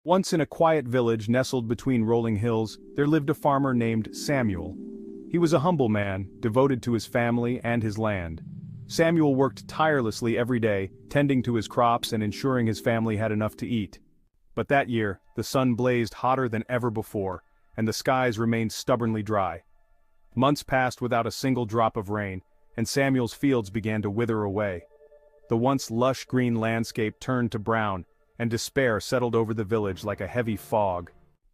Once in a quiet village nestled between rolling hills, there lived a farmer named Samuel. He was a humble man, devoted to his family and his land. Samuel worked tirelessly every day, tending to his crops and ensuring his family had enough to eat. But that year, the sun blazed hotter than ever before, and the skies remained stubbornly dry. Months passed without a single drop of rain, and Samuel's fields began to wither away. The once lush green landscape turned to brown, and despair settled over the village like a heavy fog.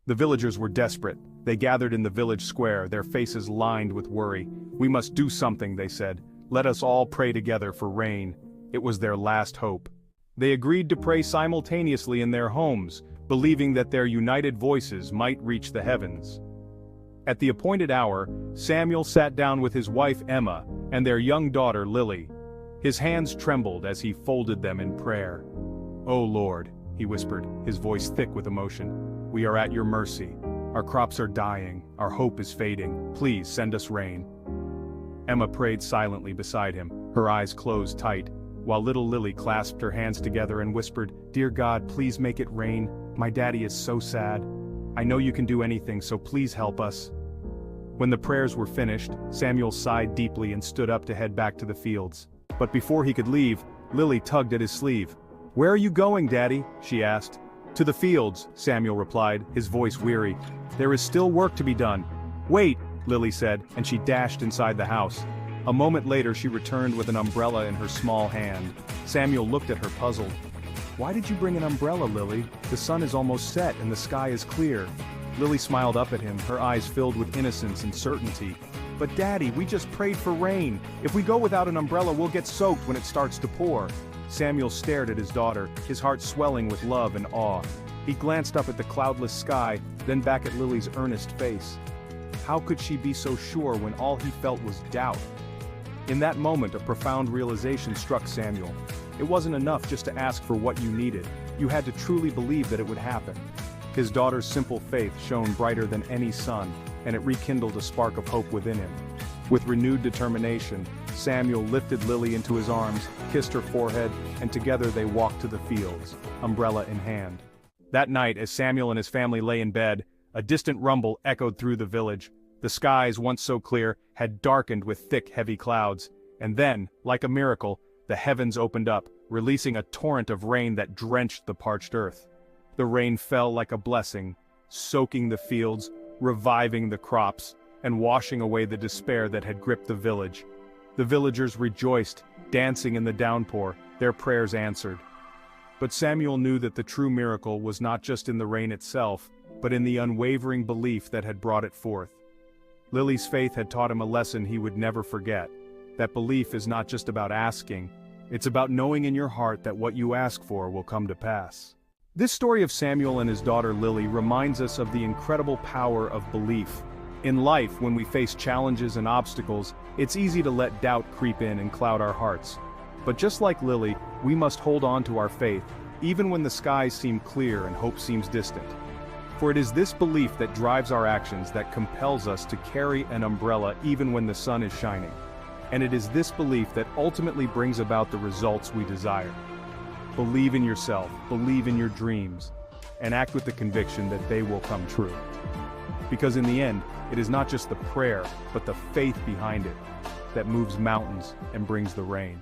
The villagers were desperate. They gathered in the village square, their faces lined with worry. "We must do something," they said. "Let us all pray together for rain." It was their last hope. They agreed to pray simultaneously in their homes, believing that their united voices might reach the heavens. At the appointed hour, Samuel sat down with his wife Emma and their young daughter Lily. His hands trembled as he folded them in prayer. "O Lord," he whispered, his voice thick with emotion, "we are at your mercy. Our crops are dying, our hope is fading. Please send us rain." Emma prayed silently beside him, her eyes closed tight, while little Lily clasped her hands together and whispered, "Dear God, please make it rain. My daddy is so sad. I know you can do anything, so please help us." When the prayers were finished, Samuel sighed deeply and stood up to head back to the fields. But before he could leave, Lily tugged at his sleeve. "Where are you going, Daddy?" she asked. "To the fields," Samuel replied, his voice weary. "There is still work to be done." "Wait," Lily said, and she dashed inside the house. A moment later she returned with an umbrella in her small hand. Samuel looked at her puzzled. "Why did you bring an umbrella, Lily? The sun is almost set and the sky is clear." Lily smiled up at him, her eyes filled with innocence and certainty. "But Daddy, we just prayed for rain. If we go without an umbrella, we'll get soaked when it starts to pour." Samuel stared at his daughter, his heart swelling with love and awe. He glanced up at the cloudless sky, then back at Lily's earnest face. How could she be so sure when all he felt was doubt? In that moment, a profound realization struck Samuel. It wasn't enough just to ask for what you needed. You had to truly believe that it would happen. His daughter's simple faith shone brighter than any sun, and it rekindled a spark of hope within him. With renewed determination, Samuel lifted Lily into his arms, kissed her forehead, and together they walked to the fields, umbrella in hand. That night, as Samuel and his family lay in bed, a distant rumble echoed through the village. The skies, once so clear, had darkened with thick, heavy clouds, and then, like a miracle, the heavens opened up, releasing a torrent of rain that drenched the parched earth. The rain fell like a blessing, soaking the fields, reviving the crops, and washing away the despair that had gripped the village. The villagers rejoiced, dancing in the downpour, their prayers answered. But Samuel knew that the true miracle was not just in the rain itself, but in the unwavering belief that had brought it forth. Lily's faith had taught him a lesson he would never forget. That belief is not just about asking, it's about knowing in your heart that what you ask for will come to pass. This story of Samuel and his daughter Lily reminds us of the incredible power of belief. In life, when we face challenges and obstacles, it's easy to let doubt creep in and cloud our hearts. But just like Lily, we must hold on to our faith, even when the skies seem clear and hope seems distant. For it is this belief that drives our actions, that compels us to carry an umbrella even when the sun is shining. And it is this belief that ultimately brings about the results we desire. Believe in yourself, believe in your dreams, and act with the conviction that they will come true. Because in the end, it is not just the prayer, but the faith behind it that moves mountains and brings the rain.